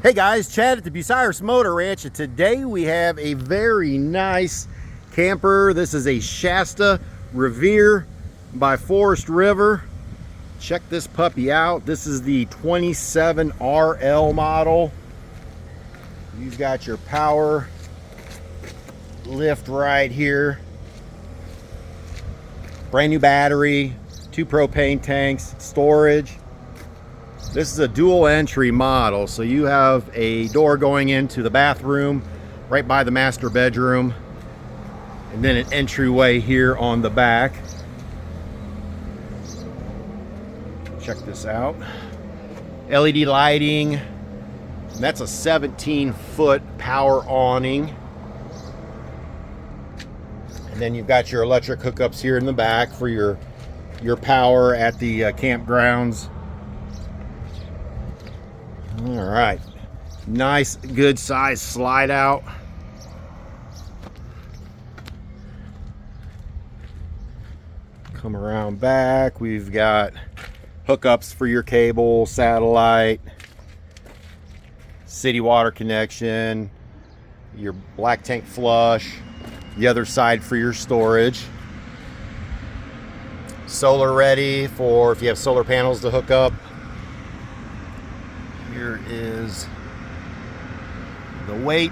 Hey guys, Chad at the BUCYRUS Motor Ranch, and today we have a very nice camper. This is a SHASTA REVERE by Forest River. Check this puppy out. This is the 27 RL model. You've got your power lift right here. Brand new battery, 2 propane tanks, storage. This is a dual entry model, so you have a door going into the bathroom right by the master bedroom, and then an entryway here on the back. Check this out. LED lighting. That's a 17-foot power awning. And then you've got your electric hookups here in the back for your power at the campgrounds. All right, nice, good size slide out. Come around back. We've got hookups for your cable, satellite, city water connection, your black tank flush, the other side for your storage. Solar ready for if you have solar panels to hook up. Here is the weight.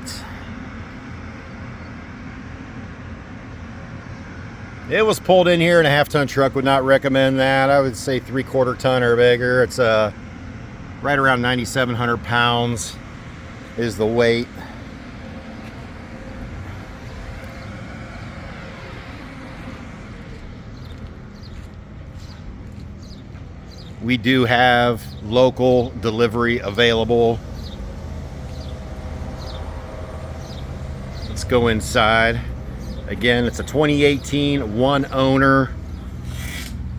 It was pulled in here in a half-ton truck. Would not recommend that. I would say 3/4 ton or bigger. It's right around 9,700 pounds is the weight. We do have local delivery available. Let's go inside. Again, it's a 2018 one owner,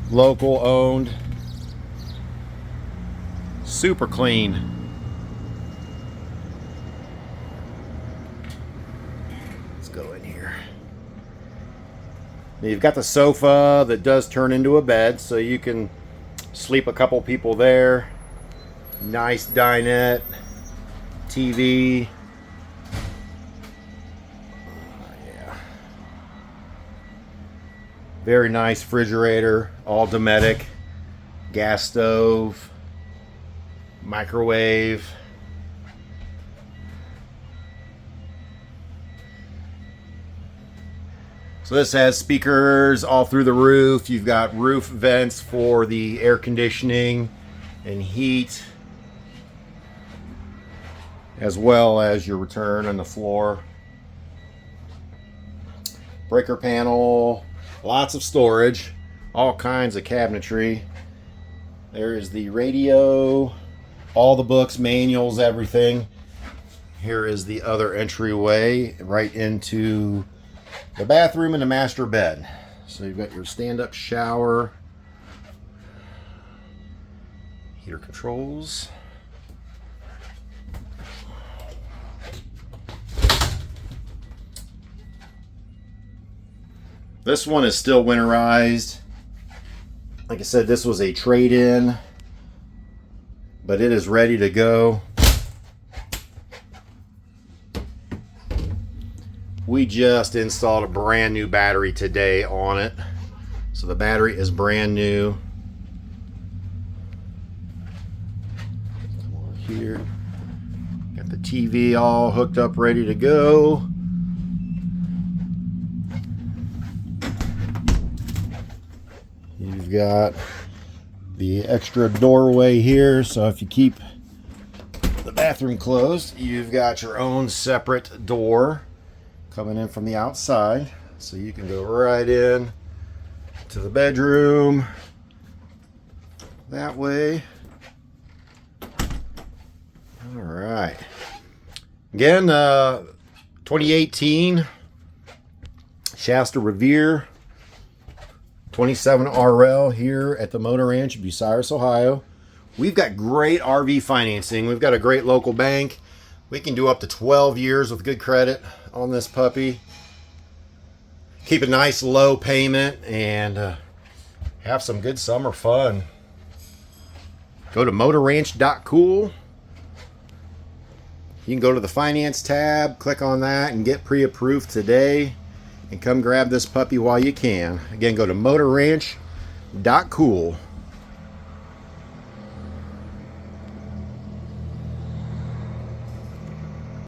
local owned, super clean. Let's go in here. Now you've got the sofa that does turn into a bed, so you can sleep a couple people there. Nice dinette, TV. Yeah. Very nice refrigerator, all Dometic, gas stove, microwave. So this has speakers all through the roof. You've got roof vents for the air conditioning and heat, as well as your return on the floor. Breaker panel, lots of storage, all kinds of cabinetry. There is the radio, all the books, manuals, everything. Here is the other entryway right into the bathroom and the master bed. So you've got your stand-up shower, heater controls. This one is still winterized. Like I said, this was a trade-in, but it is ready to go. We just installed a brand new battery today on it. So the battery is brand new. Come on here. Got the TV all hooked up, ready to go. You've got the extra doorway here, so if you keep the bathroom closed, you've got your own separate door coming in from the outside, so you can go right in to the bedroom that way. All right. Again, 2018 SHASTA REVERE 27 RL here at the Motor Ranch, BUCYRUS, Ohio. We've got great RV financing. We've got a great local bank. We can do up to 12 years with good credit on this puppy. Keep a nice low payment and have some good summer fun. Go to motorranch.cool You can go to the finance tab, click on that, and get pre-approved today. And come grab this puppy while you can. Again, go to motorranch.cool.